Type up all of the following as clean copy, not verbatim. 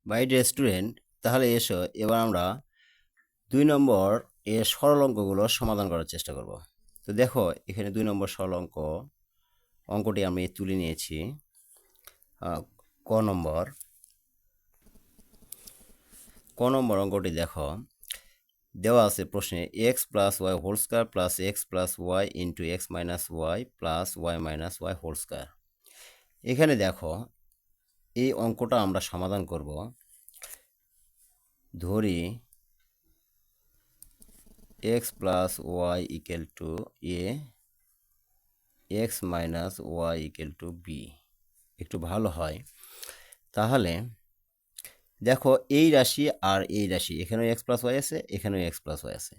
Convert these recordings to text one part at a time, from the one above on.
By restaurant. তাহলে এসো এবার আমরা 2 নম্বর এর সরল অঙ্কগুলো সমাধান করার চেষ্টা করব। তো দেখো এখানে 2 নম্বর সরল অঙ্কটি আমি তুলে নিয়েছি। ক নম্বর অঙ্কটি দেখো, দেওয়া আছে প্রশ্নে x plus y whole square plus x plus y into x minus y plus y minus y whole square. এখানে দেখো এই অঙ্কটা আমরা সমাধান করব। ধরি x plus Y equal to A, x minus y equal to B. একটু ভালো হয়। তাহলে দেখো এই রাশি আর এই রাশি, এখানেও এক্স প্লাস ওয়াই আছে, এখানেও এক্স প্লাস ওয়াই আছে।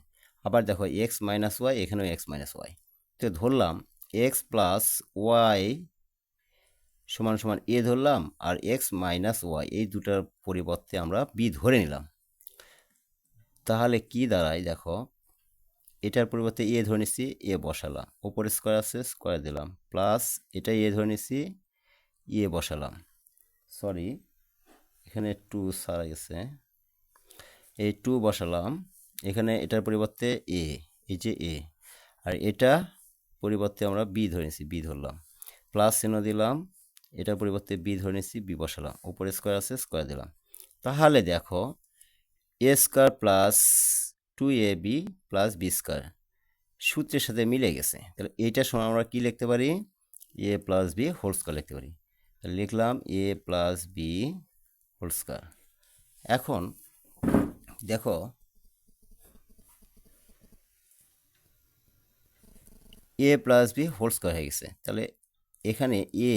আবার দেখো এক্স মাইনাস ওয়াই, এখানেও এক্স মাইনাস ওয়াই। তো ধরলাম এক্স প্লাস ওয়াই সমান সমান এ ধরলাম, আর এক্স মাইনাস ওয়াই এই দুটার পরিবর্তে আমরা বি ধরে নিলাম। তাহলে কি দাঁড়ায় দেখো, এটার পরিবর্তে এ ধরে নিচ্ছি, এ বসালাম, ওপরে স্কোয়ার আছে স্কোয়ার দিলাম, প্লাস এটা এ ধরে নিচ্ছি, এ বসালাম। সরি, এখানে 2 সারা গেছে, এই 2 বসালাম। এখানে এটার পরিবর্তে এ, এই যে এ, আর এটা পরিবর্তে আমরা বি ধরে নিচ্ছি, বি ধরলাম, প্লাস চিহ্ন দিলাম। এটার পরিবর্তে বি ধরে নিচ্ছি, বি বসালাম, উপরে স্কোয়ার আছে স্কোয়ার দিলাম। তাহলে দেখো A square plus 2ab plus B square সূত্রের সাথে মিলে গেছে। তাহলে এইটা সময় আমরা কি লিখতে পারি, এ প্লাস বি হোল স্কোয়ার লিখতে পারি। তাহলে লিখলাম এ প্লাস বি হোল স্কোয়ার। এখন দেখো এ প্লাস বি হোল স্কোয়ার হয়ে গেছে। তাহলে এখানে এ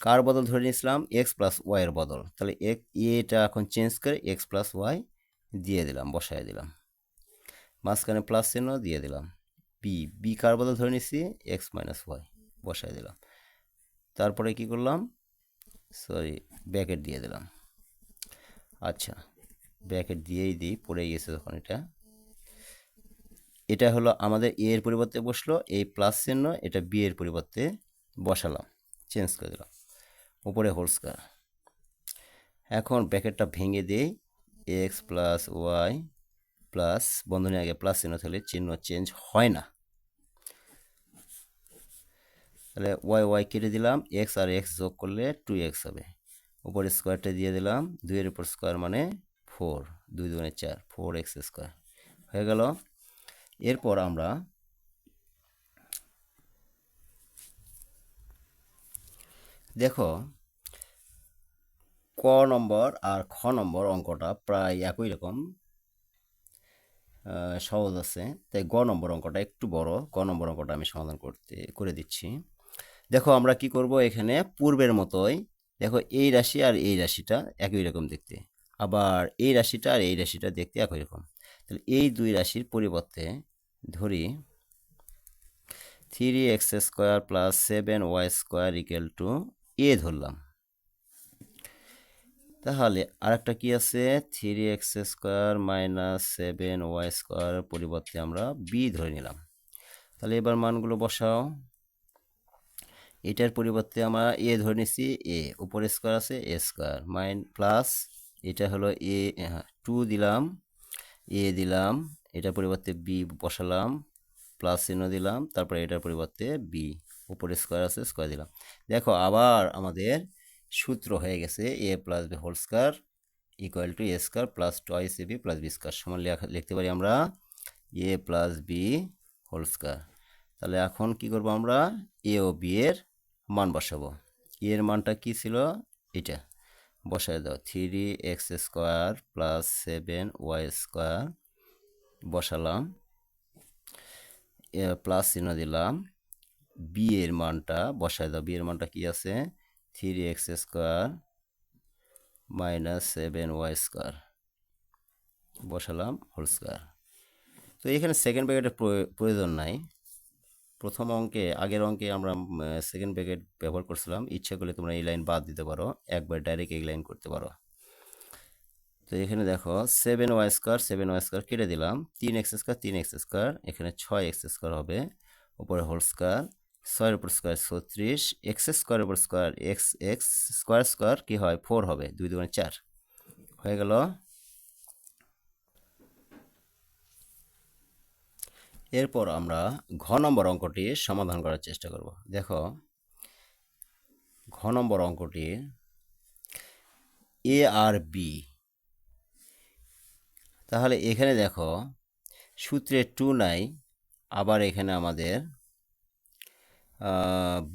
কার বদল ধরে নিয়েছিলাম, এক্স প্লাস ওয়াই এর বদল। তাহলে এটা এখন চেঞ্জ করে এক্স প্লাস ওয়াই দিয়ে দিলাম, বসায় দিলাম, মাঝখানে প্লাস চিহ্ন দিয়ে দিলাম। বি কার বদল ধরে নিচ্ছি, এক্স মাইনাস ওয়াই, বসায় দিলাম। তারপরে কি করলাম, সরি ব্র্যাকেট দিয়ে দিলাম। আচ্ছা, ব্র্যাকেট দিয়েই দিই, পড়ে গেছে যখন এটা হলো আমাদের এ এর পরিবর্তে বসলো, এই প্লাস চিহ্ন এটা বি এর পরিবর্তে বসালাম, চেঞ্জ করে দিলাম, উপরে হোল স্কয়ার। এখন ব্র্যাকেটটা ভেঙে দিই, এক্স প্লাস ওয়াই প্লাস বন্ধনী আগে প্লাস চিহ্ন থাকলে চিহ্ন চেঞ্জ হয় না। তাহলে ওয়াই ওয়াই কেটে দিলাম, এক্স আর এক্স যোগ করলে 2x হবে, উপরে স্কোয়ারটা দিয়ে দিলাম, 2 এর উপর স্কোয়ার মানে 4, 2 2 4, 4x স্কোয়ার হয়ে গেল। এরপর আমরা দেখো ক নম্বর আর খ নম্বর অঙ্কটা প্রায় একই রকম, সহজ আছে। তাই গ নম্বর অঙ্কটা একটু বড়, গ নম্বর অঙ্কটা আমি সমাধান করে দিচ্ছি। দেখো আমরা কি করব, এখানে পূর্বের মতোই দেখো এই রাশি আর এই রাশিটা একই রকম দেখতে, আবার এই রাশিটা আর এই রাশিটা দেখতে একই রকম। তাহলে এই দুই রাশির পরিবর্তে ধরি 3x square plus 7y square equal to A ধরলাম। তাহলে আরেকটা কি আছে, 3x square minus 7y square পরিবর্তে আমরা বি ধরে নিলাম। তাহলে এবার মানগুলো বসাও। এটার পরিবর্তে আমরা এ ধরে নিচ্ছি, এ উপরে স্কোয়ার আছে এ স্কোয়ার মাইন প্লাস এটা হলো এ, 2 দিলাম, এ দিলাম, এটার পরিবর্তে বি বসালাম, প্লাস চিহ্ন দিলাম, তারপরে এটার পরিবর্তে বি, উপরে স্কোয়ার আছে স্কোয়ার দিলাম। দেখো আবার আমাদের সূত্র হয়ে গেছে A plus B whole square equal to A square plus twice A B plus B square সমান লিখতে পারি আমরা A plus B whole square. তাহলে এখন কি করব, আমরা এ ও বি এর মান বসাবো। এর মানটা কি ছিল, এটা বসায় দাও, 3x square plus 7y square বসালাম, প্লাস চিহ্ন দিলাম, বি এর মানটা বসায় দাও, বি এর মানটা কি আছে, 3x square minus 7y square বসালাম হোল স্কোয়ার। তো এখানে সেকেন্ড ব্র্যাকেটের প্রয়োজন নাই। প্রথম অঙ্কে আগের অঙ্কে আমরা সেকেন্ড ব্র্যাকেট ব্যবহার করছিলাম, ইচ্ছা করলে তোমরা এই লাইন বাদ দিতে পারো, একবার ডাইরেক্ট এই লাইন করতে পারো। তো এখানে দেখো 7y স্কোয়ার কেটে দিলাম, 3x স্কোয়ার, এখানে 6x স্কোয়ার হবে, উপরে হোল স্কোয়ার, ছয়ের উপর স্কোয়ার 36, এক্স স্কোয়ারের উপর square X X square square কী হয় 4 হবে, 2 দুগুণে 4 হয়ে গেল। এরপর আমরা ঘ নম্বর অঙ্কটি সমাধান করার চেষ্টা করব। দেখো ঘ নম্বর অঙ্কটি এ আর বি, তাহলে এখানে দেখো সূত্রে 2 নাই, আবার এখানে আমাদের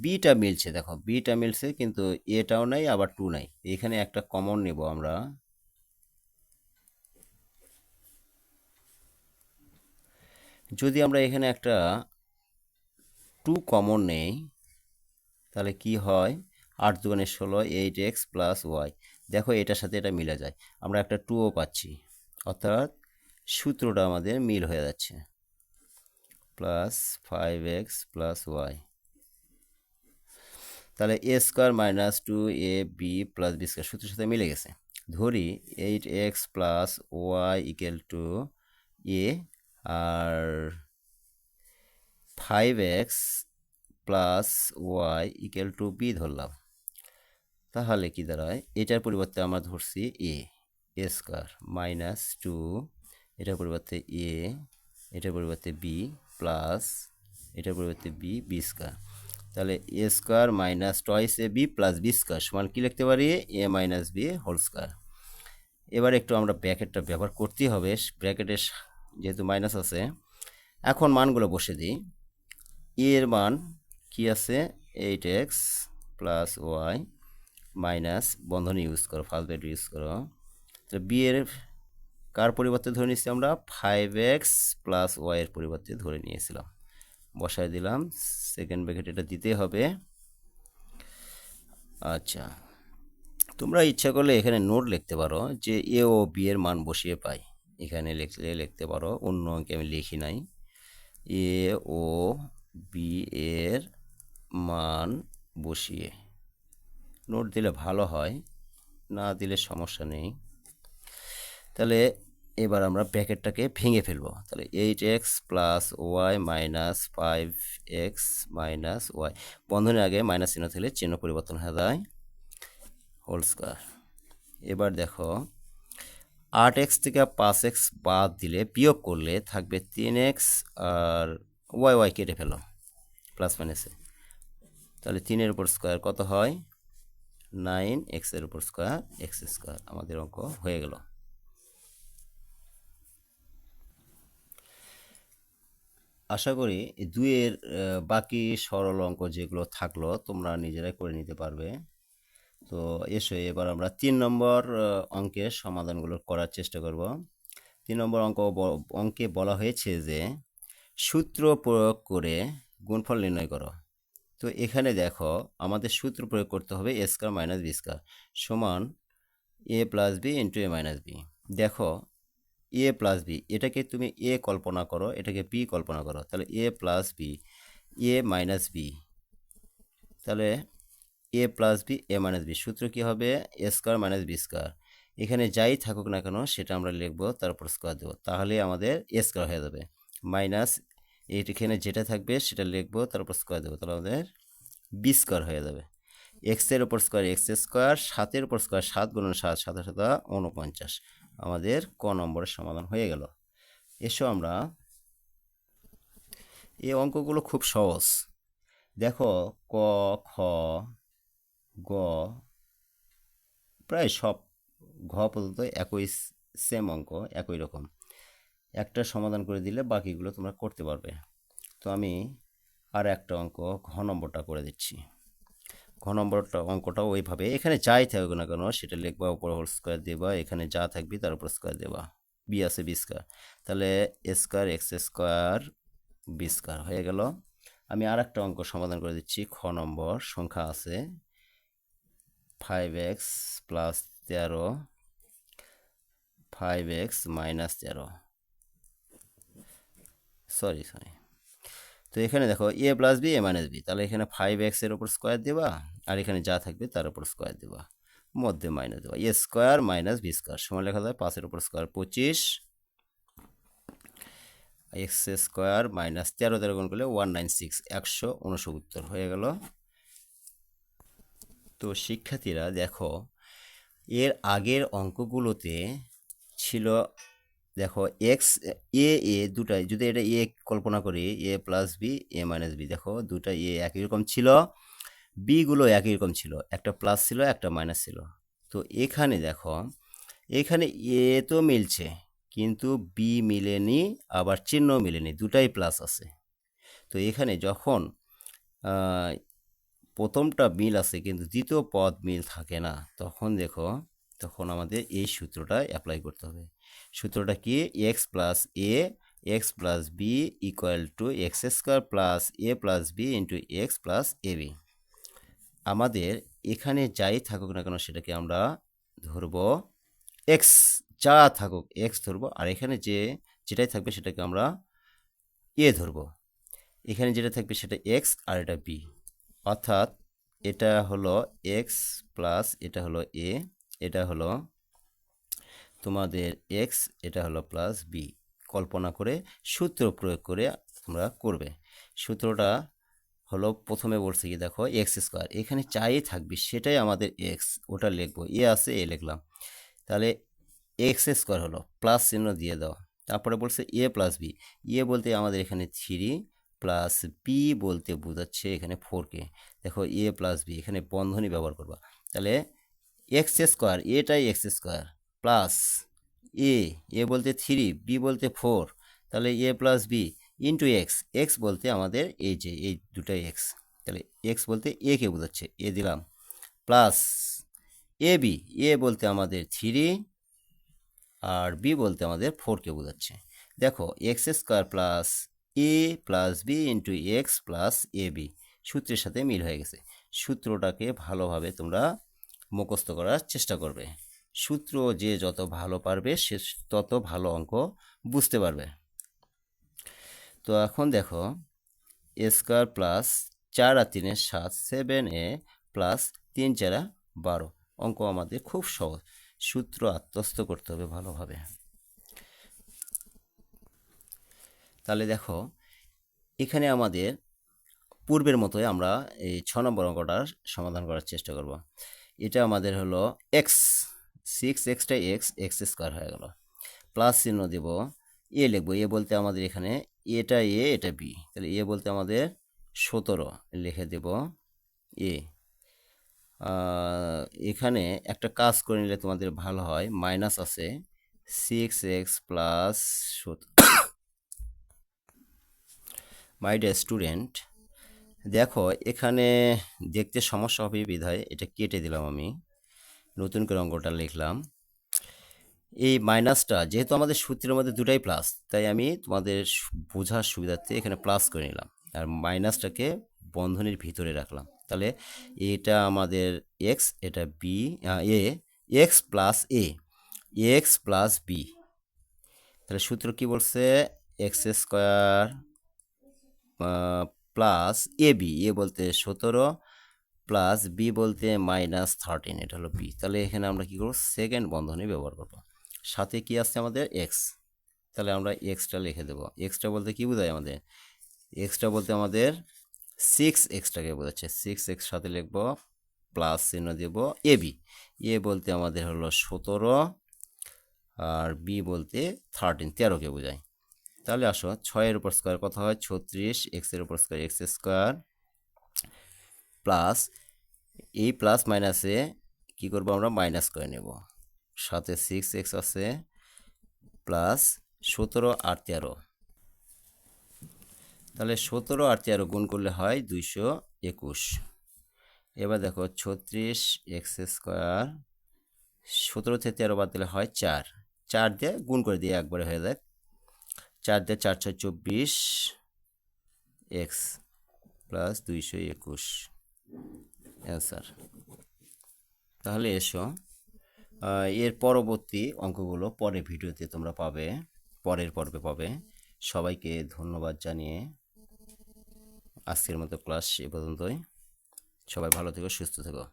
বিটা মিলছে, দেখো বিটা মিলছে কিন্তু এটাও নাই আবার 2 নাই, এখানে একটা কমন নেব আমরা। যদি আমরা এখানে একটা 2 কমন নেই তাহলে কি হয়, 8 দুগুণে 16, 8x প্লাস ওয়াই। দেখো এটার সাথে এটা মিলে যায়, আমরা একটা 2ও পাচ্ছি, অর্থাৎ সূত্রটা আমাদের মিল হয়ে যাচ্ছে, প্লাস 5x প্লাস ওয়াই। তাহলে A square minus 2ab plus B square সূত্রের সাথে মিলে গেছে। ধরি 8x plus Y equal to A, আর 5x plus Y equal to B ধরলাম। তাহলে কি দাঁড়ায়, এটার পরিবর্তে আমরা ধরছি এ স্কোয়ার মাইনাস 2, এটার পরিবর্তে এ, এটার পরিবর্তে বি প্লাস এটার পরিবর্তে বি স্কোয়ার। তাহলে A square minus toys A B plus B square সমান কী লিখতে পারি, এ মাইনাস বি হোল স্কোয়ার। এবার একটু আমরা ব্র্যাকেটটা ব্যবহার করতেই হবে, ব্র্যাকেটের যেহেতু মাইনাস আছে। এখন মানগুলো বসে দিই। এর মান কি আছে, 8x প্লাস ওয়াই মাইনাস বন্ধনী ইউজ করো, ফার্স্ট ব্র্যাকেট ইউজ করো। তো বি এর কার পরিবর্তে ধরে নিচ্ছি আমরা, 5x প্লাস ওয়াই এর পরিবর্তে ধরে নিয়েছিলাম, বসায় দিলাম। সেকেন্ড ব্র্যাকেট এটা দিতে হবে। আচ্ছা, তোমরা ইচ্ছা করলে এখানে নোট লিখতে পারো যে এ ও বি এর মান বসিয়ে পাই, এখানে লিখতে পারো, অন্য অঙ্কে আমি লিখি নাই। এ ও বি এর মান বসিয়ে নোট দিলে ভালো হয়, না দিলে সমস্যা নেই। তাহলে এবার আমরা ব্র্যাকেটটাকে ভেঙে ফেলবো। তাহলে 8x plus y minus 5x minus y, বন্ধনের আগে মাইনাস চিহ্ন থাকলে চিহ্ন পরিবর্তন হয়ে যায়, হোল স্কোয়ার। এবার দেখো 8x থেকে 5x বাদ দিলে বিয়োগ করলে থাকবে 3x, আর ওয়াই কেটে ফেলো প্লাস মাইনাসে, তাহলে 3-এর উপর স্কোয়ার কত হয়, 9x এর উপর স্কোয়ার এক্স স্কোয়ার। আমাদের অঙ্ক হয়ে গেল। আশা করি দুইয়ের বাকি সরল অঙ্ক যেগুলো থাকলো তোমরা নিজেরাই করে নিতে পারবে। তো এসে এবার আমরা 3 নম্বর অঙ্কের সমাধানগুলো করার চেষ্টা করব। 3 নম্বর অঙ্কে বলা হয়েছে যে সূত্র প্রয়োগ করে গুণফল নির্ণয় করো। তো এখানে দেখো আমাদের সূত্র প্রয়োগ করতে হবে এ স্কোয়ার মাইনাস বি স্কোয়ার সমান এ প্লাস বি ইন্টু এ মাইনাস বি। দেখো এ প্লাস বি, এটাকে তুমি এ কল্পনা করো, এটাকে বি কল্পনা করো, তাহলে A plus B, A minus B, তাহলে A plus B A minus B সূত্র কী হবে, এ স্কোয়ার মাইনাস বি স্কোয়ার। এখানে যাই থাকুক না কেন সেটা আমরা লিখবো, তারপর স্কোয়ার দেবো, তাহলে আমাদের এ স্কোয়ার হয়ে যাবে, মাইনাস এইখানে যেটা থাকবে সেটা লিখবো, তারপর স্কোয়ার দেবো, তাহলে আমাদের বি স্কোয়ার হয়ে যাবে। এক্সের উপর স্কোয়ার এক্স স্কোয়ার, 7-এর উপর স্কোয়ার 7 গুণন 7, 7 7 49। আমাদের ক নম্বরের সমাধান হয়ে গেল। এসো আমরা, এই অঙ্কগুলো খুব সহজ। দেখো ক খ গ প্রায় সব ঘ পর্যন্ত একই সেম অঙ্ক, একই রকম, একটা সমাধান করে দিলে বাকিগুলো তোমরা করতে পারবে। তো আমি আর একটা অঙ্ক ঘ নম্বরটা করে দিচ্ছি। ঘ নম্বরটা অঙ্কটাও ওইভাবে, এখানে যাই থাকবে না কেন সেটা লিখবা, উপর হোল স্কোয়ার দেবা, এখানে যা থাকবে তার উপর স্কোয়ার দেবা, বি আছে বি স্কোয়ার, তাহলে A square X square B square হয়ে গেল। আমি আর একটা অঙ্ক সমাধান করে দিচ্ছি। খ নম্বর সংখ্যা আছে 5x plus 13, 5x minus 13, sorry. তো এখানে দেখো এ plus B A minus B, তাহলে এখানে 5x এর উপর স্কোয়ার দেবা, আর এখানে যা থাকবে তার উপর স্কোয়ার দেবা, মধ্যে মাইনাস দেবা, এ স্কোয়ার মাইনাস বি স্কোয়ার সমান লেখা যায় 5-এর উপর স্কোয়ার 25, এক্স স্কোয়ার মাইনাস 13 দ্বারা গুণ করলে 196 169 হয়ে গেল। তো শিক্ষার্থীরা দেখো এর আগের অঙ্কগুলোতে ছিল, দেখো এক্স এ এ দুটাই, যদি এটা এ কল্পনা করি এ plus B A minus B, দেখো দুটা এ একই রকম ছিল, বিগুলো একই রকম ছিল, একটা প্লাস ছিল একটা মাইনাস ছিল। তো এখানে দেখো এখানে এ তো মিলছে কিন্তু বি মিলেনি, আবার চিহ্ন মিলেনি, দুটাই প্লাস আছে। তো এখানে যখন প্রথমটা মিল আছে কিন্তু দ্বিতীয় পদ মিল থাকে না, তখন দেখো তখন আমাদের এই সূত্রটা অ্যাপ্লাই করতে হবে। সূত্রটা কি? X plus A x plus B equal to x square plus A plus B into x plus A B. আমাদের এখানে যাই থাকুক না কেন সেটাকে আমরা ধরবো এক্স, যা থাকুক এক্স ধরবো, আর এখানে যেটাই থাকবে সেটাকে আমরা এ ধরবো। এখানে যেটা থাকবে সেটা এক্স আর এটা বি, অর্থাৎ এটা হলো এক্স প্লাস এটা হলো এ, এটা হলো তোমাদের এক্স, এটা হলো প্লাস বি। কল্পনা করে সূত্র প্রয়োগ করে তোমরা করবে। সূত্রটা হলো প্রথমে বলছে কি, দেখো এক্স স্কোয়ার, এখানে চাই থাকবে সেটাই আমাদের এক্স, ওটা লিখবো, এ আছে এ লিখলাম, তাহলে এক্স স্কোয়ার হলো, প্লাস চিহ্ন দিয়ে দাও। তারপরে বলছে এ প্লাস বি, এ বলতে আমাদের এখানে 3 প্লাস বি বলতে বোঝাচ্ছে এখানে 4কে। দেখো এ প্লাস বি, এখানে বন্ধনী ব্যবহার করবা, তাহলে এক্স স্কোয়ার, এটাই X square plus A, A বলতে 3 বি বলতে 4, তাহলে A plus B into X, X বলতে আমাদের এই যে এই দুটাই এক্স, তাহলে এক্স বলতে এ কে বোঝাচ্ছে, এ দিলাম, প্লাস এ বি, এ বলতে আমাদের 3 আর বি বলতে আমাদের 4কে বোঝাচ্ছে। দেখো X square plus A plus B into x plus A B সূত্রের সাথে মিল হয়ে গেছে। সূত্রটাকে ভালোভাবে তোমরা মুখস্থ করার চেষ্টা করবে। সূত্র যে যত ভালো পারবে সে তত ভালো অঙ্ক বুঝতে পারবে। তো এখন দেখো A square plus 4 R 3 7, 7a plus 3 4 12, অঙ্ক আমাদের খুব সহজ, সূত্র আত্মস্থ করতে হবে ভালোভাবে। তাহলে দেখো এখানে আমাদের পূর্বের মতোই আমরা এই 6 নম্বর অঙ্কটার সমাধান করার চেষ্টা করব। এটা আমাদের হলো এক্স, 6xটা এক্স, এক্স স্কোয়ার হয়ে গেল, প্লাস চিহ্ন দেব, এ লিখবো, এ বলতে আমাদের এখানে এটা এ এটা বি, তাহলে এ বলতে আমাদের 17 লিখে দেব এ। এখানে একটা কাজ করে নিলে তোমাদের ভালো হয়, মাইনাস আছে 6x plus, my dear student দেখো এখানে দেখতে সমস্যা হবে বিধায় এটা কেটে দিলাম, আমি নতুন করে অঙ্কটা লিখলাম। এই মাইনাসটা যেহেতু আমাদের সূত্রের মধ্যে দুটাই প্লাস, তাই আমি তোমাদের বোঝার সুবিধার্থে এখানে প্লাস করে নিলাম, আর মাইনাসটাকে বন্ধনীর ভিতরে রাখলাম। তাহলে এটা আমাদের এক্স, এটা B, A, x plus A, x plus B, তাহলে সূত্র কি বলছে, x square plus A B, এ বলতে 17 প্লাস বি বলতে -13, এটা হলো বি। তাহলে এখানে আমরা কি করব, সেকেন্ড বন্ধনী ব্যবহার করব, সাথে কি আছে আমাদের এক্স, তাহলে আমরা এক্সটা লিখে দেব। এক্সটা বলতে কি বোঝায় আমাদের, এক্সটা বলতে আমাদের 6xটাকে বোঝাচ্ছে, 6x সাথে লিখব, প্লাস চিহ্ন দেব, এ বি, এ বলতে আমাদের হলো 17 আর বি বলতে 13কে বোঝায়। তাহলে আসো 6-এর উপর স্কোয়ার কত হয় 36, এক্সের উপর স্কোয়ার এক্স স্কোয়ার, প্লাস এই প্লাস মাইনাসে কি করব আমরা মাইনাস করে নেব, সাথে 6x আছে, প্লাস 17 আর 13, তাহলে 17 আর 13 গুণ করলে হয় 221। এবার দেখো 36x স্কোয়ার, 17 থেকে 13 বাদ দিলে হয় 4, 4 দিয়ে গুণ করে দিয়ে একবারে হয়ে যায়, 4 দিয়ে 4 6 24 এক্স প্লাস 221 অ্যান্সার। তাহলে এসো এর পরবর্তী অঙ্কগুলো পরের ভিডিওতে তোমরা পাবে, পরের পর্বে পাবে। সবাইকে ধন্যবাদ জানিয়ে আজকের মতো ক্লাস এ পর্যন্তই। সবাই ভালো থেকো, সুস্থ থেকো।